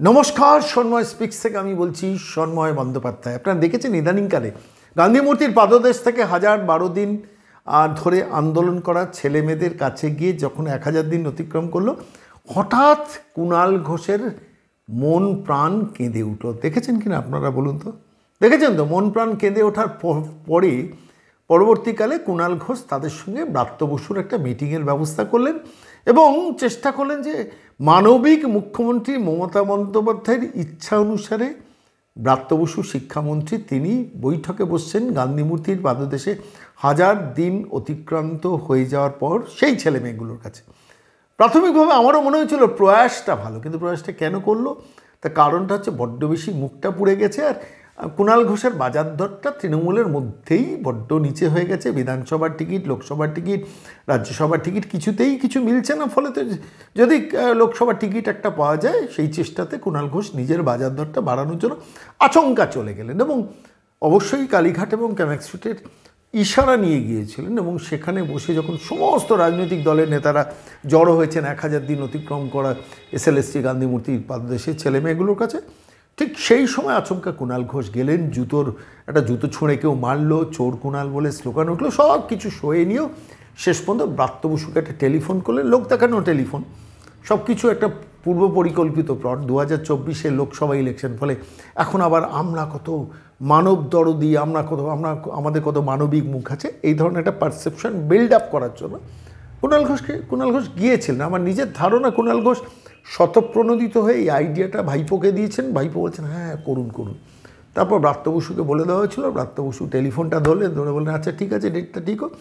নমস্কার, সন্ময় স্পিক্স থেকে আমি বলছি সন্ময় বন্দ্যোপাধ্যায়। আপনারা দেখেছেন ইদানিংকালে গান্ধী মূর্তির পাদদেশ থেকে 1012 দিন ধরে আন্দোলন করা ছেলে মেয়েদের কাছে গিয়ে যখন 1000 দিন অতিক্রম করলো, হঠাৎ কুণাল ঘোষের মন প্রাণ কেঁদে উঠল। দেখেছেন কিনা আপনারা বলুন তো? দেখেছেন তো? মন প্রাণ কেঁদে ওঠার পরে পরবর্তীকালে কুণাল ঘোষ তাদের সঙ্গে ব্রাত্য বসুর একটা মিটিংয়ের ব্যবস্থা করলেন এবং চেষ্টা করলেন যে মানবিক মুখ্যমন্ত্রী মমতা বন্দ্যোপাধ্যায়ের ইচ্ছা অনুসারে ব্রাত্য বসু শিক্ষামন্ত্রী তিনি বৈঠকে বসছেন গান্ধী মূর্তির পাদদেশে 1000 দিন অতিক্রান্ত হয়ে যাওয়ার পর সেই ছেলে মেয়েগুলোর কাছে। প্রাথমিকভাবে আমারও মনে হয়েছিল প্রয়াসটা ভালো, কিন্তু প্রয়াসটা কেন করলো তার কারণটা হচ্ছে বড্ড বেশি মুখটা পুড়ে গেছে। আর কুণাল ঘোষের বাজার দরটা তৃণমূলের মধ্যেই বড্ড নিচে হয়ে গেছে। বিধানসভার টিকিট, লোকসভার টিকিট, রাজ্যসভার টিকিট কিছুতেই কিছু মিলছে না। ফলে তো যদি লোকসভার টিকিট একটা পাওয়া যায় সেই চেষ্টাতে কুণাল ঘোষ নিজের বাজার দরটা বাড়ানোর জন্য আচমকা চলে গেলেন এবং অবশ্যই কালীঘাট এবং ক্যামাক স্ট্রিটের ইশারা নিয়ে গিয়েছিলেন এবং সেখানে বসে যখন সমস্ত রাজনৈতিক দলের নেতারা জড়ো হয়েছেন 1000 দিন অতিক্রম করা এসএলএসটি গান্ধী মূর্তির পাদদেশে ছেলে মেয়েগুলোর কাছে, ঠিক সেই সময় আচমকা কুণাল ঘোষ গেলেন। একটা জুতো ছুঁড়ে কেউ মারলো, চোর কুণাল বলে স্লোগান উঠলো, সব কিছু সয়ে নিয়েও শেষ পর্যন্ত ব্রাত্য বসুকে একটা টেলিফোন করলেন, লোক দেখানো টেলিফোন, সব কিছু একটা পূর্ব পরিকল্পিত প্লট। 2024 লোকসভা ইলেকশন, ফলে এখন আবার আমরা কত মানব দরদি, আমাদের কত মানবিক মুখ আছে, এই ধরনের একটা পারসেপশন বিল্ড আপ করার জন্য কুণাল ঘোষ গিয়েছিলেন। আমার নিজের ধারণা কুণাল ঘোষ স্বতঃপ্রণোদিত হয়ে এই আইডিয়াটা ভাইপোকে দিয়েছেন, ভাইপো বলছেন হ্যাঁ করুন। তারপর ব্রাত্য বসুকে বলে দেওয়া হয়েছিল, ব্রাত্য বসু টেলিফোনটা ধরে বললেন আচ্ছা ঠিক আছে, ডেটটা ঠিক হোক।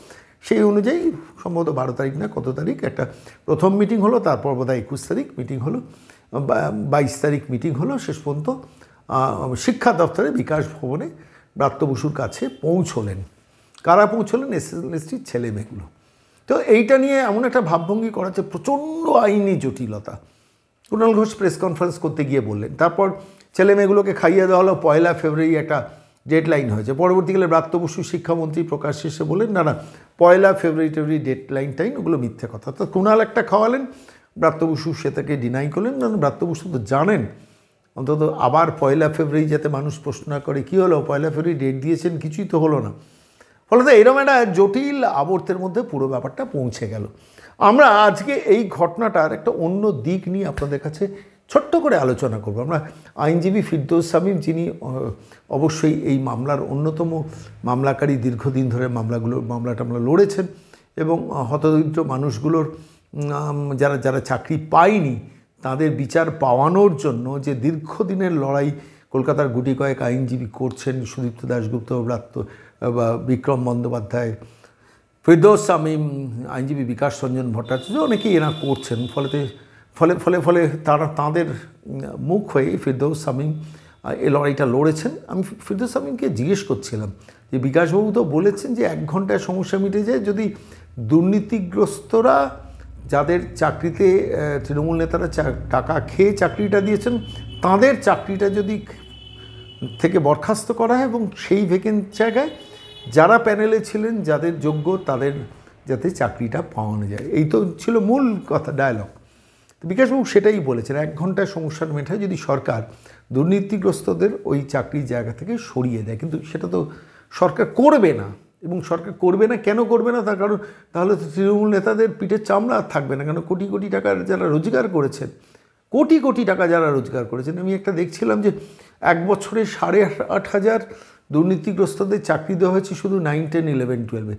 সেই অনুযায়ী সম্ভবত 12 তারিখ না কত তারিখ একটা প্রথম মিটিং হলো, তারপর বোধহয় 21 তারিখ মিটিং হলো, 22 তারিখ মিটিং হলো। শেষ পর্যন্ত শিক্ষা দপ্তরে বিকাশ ভবনে ব্রাত্য বসুর কাছে পৌঁছলেন। কারা পৌঁছলেন? এসএলএসটির ছেলে মেয়েগুলো। তো এইটা নিয়ে এমন একটা ভাবভঙ্গি করা হচ্ছে, প্রচণ্ড আইনি জটিলতা। কুণাল ঘোষ প্রেস কনফারেন্স করতে গিয়ে বললেন, তারপর ছেলে মেয়েগুলোকে খাইয়ে দেওয়া হলো। 1 ফেব্রুয়ারি একটা ডেডলাইন হয়েছে। পরবর্তীকালে ব্রাত্য বসু শিক্ষামন্ত্রী প্রকাশ শেষে বললেন না 1 ফেব্রুয়ারি ডেডলাইন ওগুলো মিথ্যে কথা। তো কুণাল একটা খাওয়ালেন, ব্রাত্য বসু সেটাকে ডিনাই করলেন। ব্রাত্য বসু তো জানেন অন্তত আবার 1 ফেব্রুয়ারি যাতে মানুষ প্রশ্ন না করে কী হলো 1 ফেব্রুয়ারি ডেট দিয়েছেন, কিছুই তো হলো না। ফলে তো এরকম একটা জটিল আবর্তের মধ্যে পুরো ব্যাপারটা পৌঁছে গেল। আমরা আজকে এই ঘটনাটার একটা অন্য দিক নিয়ে আপনাদের কাছে ছোট্ট করে আলোচনা করব। আমরা আইনজীবী ফিরদৌস শামীম, যিনি অবশ্যই এই মামলার অন্যতম মামলাকারী, দীর্ঘদিন ধরে মামলাটা লড়েছেন এবং হতদরিদ্র মানুষগুলোর যারা চাকরি পায়নি তাদের বিচার পাওয়ানোর জন্য যে দীর্ঘদিনের লড়াই কলকাতার গুটি কয়েক আইনজীবী করছেন, সুদীপ্ত দাশগুপ্ত, বিক্রম বন্দ্যোপাধ্যায়, ফিরদৌস শামীম, আইনজীবী বিকাশ রঞ্জন ভট্টাচার্য, অনেকেই এরা করছেন। ফলে তাদের মুখ হয়ে ফিরদৌস শামীম এই লড়াইটা লড়েছেন। আমি ফিরদৌস শামীমকে জিজ্ঞেস করছিলাম যে বিকাশবাবু তো বলেছেন যে 1 ঘন্টায় সমস্যা মিটে যায় যদি দুর্নীতিগ্রস্তরা যাদের চাকরিতে তৃণমূল নেতারা টাকা খেয়ে চাকরিটা দিয়েছেন তাদের চাকরিটা যদি থেকে বরখাস্ত করা হয় এবং সেই ভ্যাকেন্ট জায়গায় যারা প্যানেলে ছিলেন যাদের যোগ্য তাদের যাতে চাকরিটা পাওয়ানো যায়। এই তো ছিল মূল কথা, ডায়ালগ। তো বিকাশবাবু সেটাই বলেছেন, 1 ঘন্টায় সমস্যার মেটায় যদি সরকার দুর্নীতিগ্রস্তদের ওই চাকরির জায়গা থেকে সরিয়ে দেয়। কিন্তু সেটা তো সরকার করবে না, এবং সরকার করবে না কেন করবে না তার কারণ তাহলে তো তৃণমূল নেতাদের পিঠের চামড়া আর থাকবে না। কেন কোটি কোটি টাকার যারা রোজগার করেছেন, কোটি টাকা যারা রোজগার করেছেন, আমি একটা দেখছিলাম যে 1 বছরে 8,500 দুর্নীতিগ্রস্তদের চাকরি দেওয়া হয়েছে শুধু 9, 10, 11, 12-এ।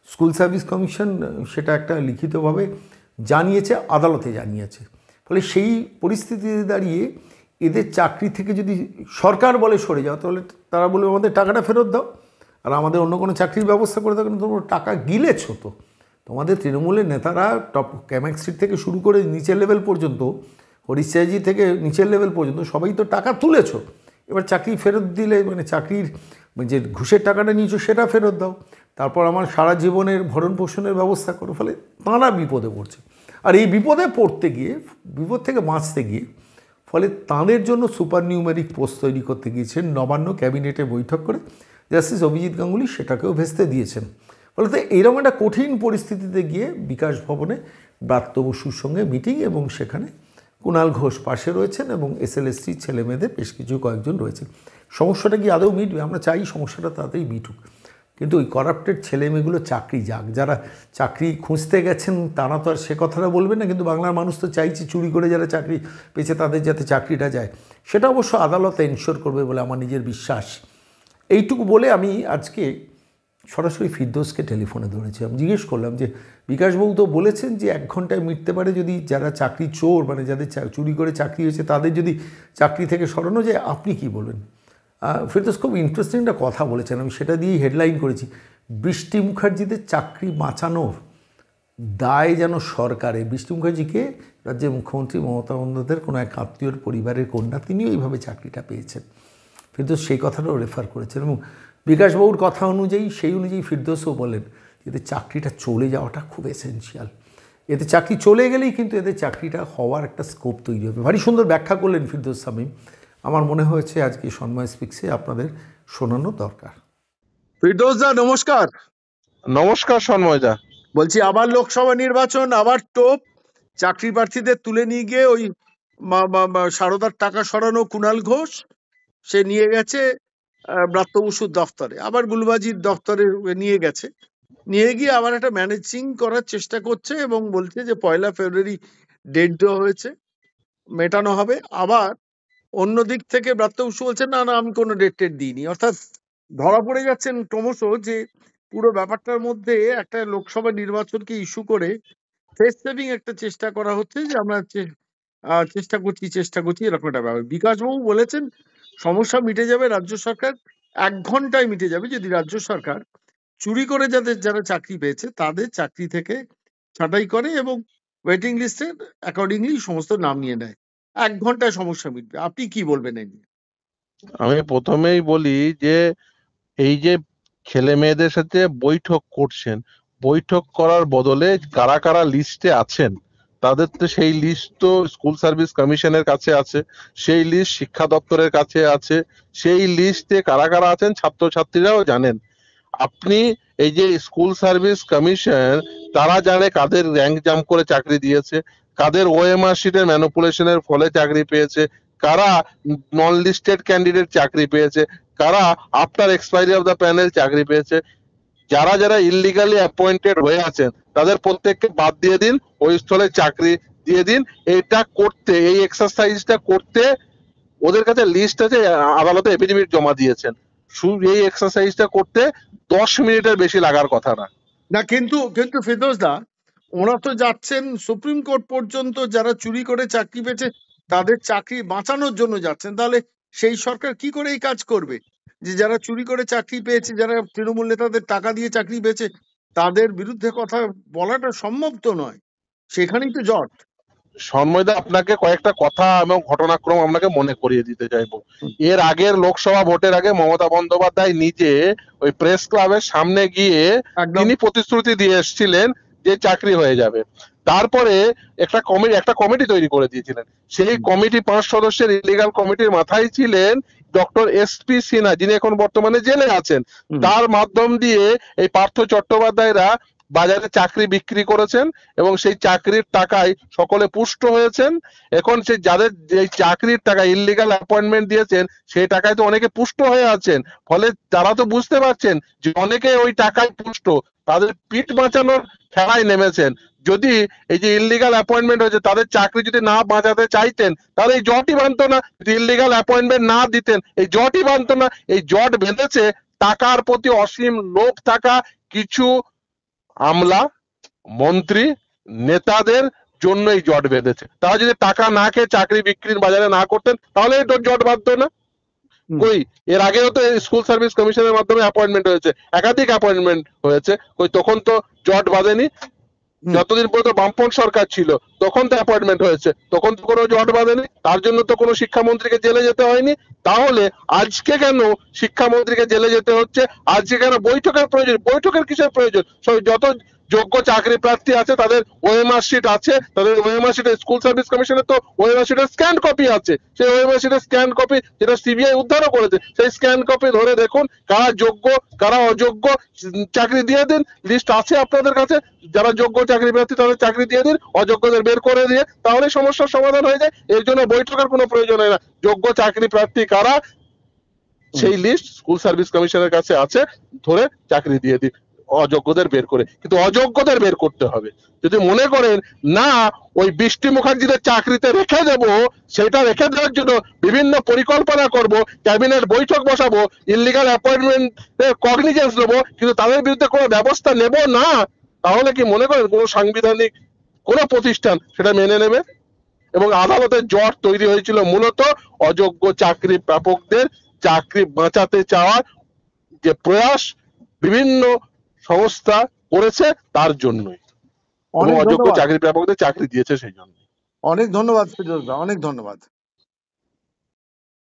স্কুল সার্ভিস কমিশন সেটা একটা লিখিতভাবে জানিয়েছে, আদালতে জানিয়েছে। ফলে সেই পরিস্থিতিতে দাঁড়িয়ে এদের চাকরি থেকে যদি সরকার বলে সরে যাও তাহলে তারা বলবে আমাদের টাকাটা ফেরত দাও আর আমাদের অন্য কোনো চাকরির ব্যবস্থা করে দাও। কিন্তু তোমরা টাকা গিলেছ তো, তোমাদের তৃণমূলের নেতারা ক্যামাক স্ট্রিট থেকে শুরু করে নিচের লেভেল পর্যন্ত, হরিশ্চাজি থেকে নিচের লেভেল পর্যন্ত সবাই তো টাকা তুলেছ। এবার চাকরি ফেরত দিলে চাকরির যে ঘুষের টাকাটা নিয়েছো সেটা ফেরত দাও, তারপর আমার সারা জীবনের ভরণ পোষণের ব্যবস্থা করো। ফলে তাঁরা বিপদে পড়ছে। আর এই বিপদে পড়তে গিয়ে, বিপদ থেকে বাঁচতে গিয়ে, ফলে তাঁদের জন্য সুপার নিউমেরিক পোস্ট তৈরি করতে গিয়েছেন নবান্ন ক্যাবিনেটে বৈঠক করে জাস্টিস অভিজিৎ গাঙ্গুলি সেটাকেও ভেস্তে দিয়েছেন। ফলে তো এইরকম একটা কঠিন পরিস্থিতিতে গিয়ে বিকাশ ভবনে ব্রাত্য বসুর সঙ্গে মিটিং এবং সেখানে কুণাল ঘোষ পাশে রয়েছেন এবং এসএলএসটি ছেলে মেয়েদের বেশ কিছু কয়েকজন রয়েছেন। সমস্যাটা কি আদৌ মিটবে? আমরা চাই সমস্যাটা তাড়াতাড়ি মিটুক, কিন্তু ওই করাপ্টেড ছেলে মেয়েগুলো চাকরি যাক। যারা চাকরি খুঁজতে গেছেন তারা তো আর সে কথাটা বলবেন না, কিন্তু বাংলার মানুষ তো চাইছে চুরি করে যারা চাকরি পেয়েছে তাদের যাতে চাকরিটা যায়, সেটা অবশ্য আদালত এনশিওর করবে বলে আমার নিজের বিশ্বাস। এইটুকু বলে আমি আজকে সরাসরি ফিরদৌসকে টেলিফোনে ধরেছি। আমি জিজ্ঞেস করলাম যে বিকাশবাবু তো বলেছেন যে 1 ঘন্টায় মিটতে পারে যদি যারা চাকরি চোর, মানে যাদের চুরি করে চাকরি হয়েছে তাদের যদি চাকরি থেকে সরানো যায়, আপনি কি বলবেন? ফিরদৌস খুব ইন্টারেস্টিং একটা কথা বলেছেন, আমি সেটা দিয়েই হেডলাইন করেছি, বৃষ্টি মুখার্জিদের চাকরি বাঁচানোর দায় যেন সরকারের। বৃষ্টি মুখার্জিকে রাজ্যের মুখ্যমন্ত্রী মমতা বন্দ্যোপাধ্যায়ের কোনো এক আত্মীয়র পরিবারের কন্যা, তিনিও এইভাবে চাকরিটা পেয়েছেন। ফিরদৌস সেই কথাটাও রেফার করেছেন এবং বিকাশবাবুর কথা অনুযায়ী সেই অনুযায়ী ফিরদৌসও বলেন এদের চাকরিটা চলে যাওয়াটা খুব এসেনশিয়াল। এতে চাকরি চলে গেলেই কিন্তু এদের চাকরিটা হওয়ার একটা স্কোপ তৈরি হবে। ভারী সুন্দর ব্যাখ্যা করলেন ফিরদৌস শামীম। আমার মনে হয়েছে আজকে সন্ময় স্পিক্সে আপনাদের শোনানো দরকার। ফিরদৌস দা নমস্কার। নমস্কার সন্ময় দা। বলছি আবার লোকসভা নির্বাচন, আবার টোপ, চাকরি প্রার্থীদের তুলে নিয়ে গিয়ে ওই সারদার টাকা সরানো কুণাল ঘোষ সে নিয়ে গেছে ব্রাত্য বসুর দফতরে, আবার গুলবাজির দফতরে নিয়ে গেছে, নিয়ে গিয়ে আবার একটা ম্যানেজিং করার চেষ্টা করছে এবং বলছে যে 1 ফেব্রুয়ারি ডেট দেওয়া হয়েছে, মেটানো হবে। আবার অন্য দিক থেকে ব্রাত্য বসু বলছে না না আমি কোনো ডেট টেট দিইনি। অর্থাৎ ধরা পড়ে যাচ্ছেন ক্রমশ যে পুরো ব্যাপারটার মধ্যে একটা লোকসভা নির্বাচনকে ইস্যু করে ফেস সেভিং একটা চেষ্টা করা হচ্ছে, যে আমরা চেষ্টা করছি এরকম একটা ব্যাপার। বিকাশবাবু বলেছেন সমস্যা মিটে যাবে, রাজ্য সরকার 1 ঘন্টায় মিটে যাবে যদি রাজ্য সরকার চুরি করে যারা চাকরি পেয়েছে তাদের চাকরি থেকে ছাঁটাই করে এবং ওয়েটিং লিস্টে অ্যাকর্ডিংলি সমস্ত নাম নিয়ে নেয়। 1 ঘন্টায় সমস্যা মিটবে। আপনি কি বলবেন এই নিয়ে? আমি প্রথমেই বলি যে এই যে ছেলে মেয়েদের সাথে বৈঠক করছেন, বৈঠক করার বদলে কারা কারা লিস্টে আছেন তাদের তো সেই লিস্ট তো স্কুল সার্ভিস কমিশনের কাছে আছে, সেই লিস্ট শিক্ষা দপ্তরের কাছে আছে, সেই লিস্টে কারা কারা আছেন ছাত্রছাত্রীরাও জানেন। আপনি এই যে স্কুল সার্ভিস কমিশন তারা জানে কাদের র্যাঙ্ক জাম্প করে চাকরি দিয়েছে, কাদের ওএমআর শিটের ম্যানিপুলেশনের ফলে চাকরি পেয়েছে, কারা নন লিস্টেড ক্যান্ডিডেট চাকরি পেয়েছে, কারা after expiry of the panel চাকরি পেয়েছে। যারা যারা ইললিগালি অ্যাপয়েন্টেড হয়ে আছেন তাদের প্রত্যেককে বাদ দিয়ে দিন, ওই স্থলে চাকরি দিয়ে দিন। এটা করতে, এই এক্সারসাইজটা করতে ওদের কাছে লিস্ট আছে, আদালতে এফিডেভিট জমা দিয়েছেন। শুধু এই এক্সারসাইজটা করতে 10 মিনিটের বেশি লাগার কথা না। না কিন্তু কিন্তু ফিরদৌস দা, ওরা তো যাচ্ছেন সুপ্রিম কোর্ট পর্যন্ত, যারা চুরি করে চাকরি পেয়েছে তাদের চাকরি বাঁচানোর জন্য যাচ্ছেন। তাহলে সেই সরকার কি করে এই কাজ করবে যে যারা চুরি করে চাকরি পেয়েছে, যারা তৃণমূল নেতাদের টাকা দিয়ে চাকরি পেয়েছে তাদের বিরুদ্ধে কথা বলাটা সম্ভব তো নয়, সেখানেই তো জট। সন্ময়দা, আপনাকে কয়েকটা কথা এবং ঘটনাক্রম আপনাকে মনে করিয়ে দিতে চাইবো। এর আগের লোকসভা ভোটের আগে মমতা বন্দ্যোপাধ্যায় নিজে ওই প্রেস ক্লাবের সামনে গিয়ে তিনি প্রতিশ্রুতি দিয়ে এসেছিলেন যে চাকরি হয়ে যাবে। তারপরে একটা কমিটি তৈরি করে দিয়েছিলেন। সেই কমিটি 5 সদস্যের ইলিগাল কমিটির মাথায় ছিলেন ডক্টর এসপি সিনহা, যিনি এখন বর্তমানে জেলে আছেন। তার মাধ্যম দিয়ে এই পার্থ চট্টোপাধ্যায়রা বাজারে চাকরি বিক্রি করেছেন এবং সেই চাকরির টাকায় সকলে পুষ্ট হয়েছেন। এখন সেই যাদের এই চাকরির টাকা ইললিগাল অ্যাপয়েন্টমেন্ট দিয়েছেন সেই টাকায় তো অনেকে পুষ্ট হয়ে আছেন। ফলে তারা তো বুঝতে পারছেন যে অনেকে ওই টাকায় পুষ্ট, তাদের পিঠ বাঁচানোর খেলায় নেমেছেন। যদি এই যে ইললিগাল অ্যাপয়েন্টমেন্ট হয়েছে তাদের চাকরি যদি না বাঁচাতে চাইতেন তাহলে এই জটই বাঁধতো না। যদি ইললিগাল অ্যাপয়েন্টমেন্ট না দিতেন এই জটই বাঁধতো না। এই জট বেঁধেছে টাকার প্রতি অসীম লোভ থাকা কিছু আমলা, মন্ত্রী, নেতাদের জন্য এই জট বেঁধেছে। তারা যদি টাকা না খেয়ে চাকরি বিক্রির বাজারে না করতেন তাহলে এই জট বাঁধতো না। কই এর আগেও তো স্কুল সার্ভিস কমিশনের মাধ্যমে অ্যাপয়েন্টমেন্ট হয়েছে, একাধিক অ্যাপয়েন্টমেন্ট হয়েছে, কই তখন তো জট বাঁধেনি। যতদিন পর্যন্ত বামপন্থ সরকার ছিল তখন তো অ্যাপয়েন্টমেন্ট হয়েছে, তখন তো কোনো জট বাঁধেনি, তার জন্য তো কোনো শিক্ষামন্ত্রীকে জেলে যেতে হয়নি। তাহলে আজকে কেন শিক্ষামন্ত্রীকে জেলে যেতে হচ্ছে? আজকে কেন বৈঠকের প্রয়োজন? বৈঠকের কিসের প্রয়োজন? যত যোগ্য চাকরি প্রার্থী আছে, তাদের ওএমআর শিট আছে, তাদের ওএমআর শিটে স্কুল সার্ভিস কমিশনের তো ওএমআর শিটের স্ক্যান কপি আছে, সেই ওএমআর শিটের স্ক্যান কপি যেটা সিবিআই উদ্ধারও করেছে, সেই স্ক্যান কপি ধরে দেখুন কারা যোগ্য কারা অযোগ্য, চাকরি দিয়ে দিন। লিস্ট আছে আপনাদের কাছে, যারা যোগ্য চাকরি প্রার্থী তাদের চাকরি দিয়ে দিন, অযোগ্যদের বের করে দিয়ে, তাহলে সমস্যার সমাধান হয়ে যায়। এর জন্য বৈঠকের কোনো প্রয়োজন হয় না। যোগ্য চাকরি প্রার্থী কারা সেই লিস্ট স্কুল সার্ভিস কমিশনের কাছে আছে, ধরে চাকরি দিয়ে দিন অযোগ্যদের বের করে। কিন্তু অযোগ্যদের বের করতে হবে। যদি মনে করেন না ওই বৃষ্টি মুখার্জিদের চাকরিতে রেখে দেব, সেটা রেখে দেওয়ার জন্য বিভিন্ন পরিকল্পনা করব, ক্যাবিনেট বৈঠক বসাবো, ইললিগাল অ্যাপয়েন্টমেন্টের কগনিজেন্স নেবো, কিন্তু তাদের বিরুদ্ধে কোনো ব্যবস্থা নেব না, তাহলে কি মনে করেন কোনো সাংবিধানিক কোনো প্রতিষ্ঠান সেটা মেনে নেবে? এবং আদালতের জট তৈরি হয়েছিল মূলত অযোগ্য চাকরি প্রাপকদের চাকরি বাঁচাতে চাওয়ার যে প্রয়াস বিভিন্ন সংস্থা করেছে তার জন্যই, এবং অনেক অযোগ্য ধন্যবাদ, চাকরি প্রাপকদের চাকরি দিয়েছে সেই জন্য। অনেক ধন্যবাদ ফিরোজ দা, অনেক ধন্যবাদ।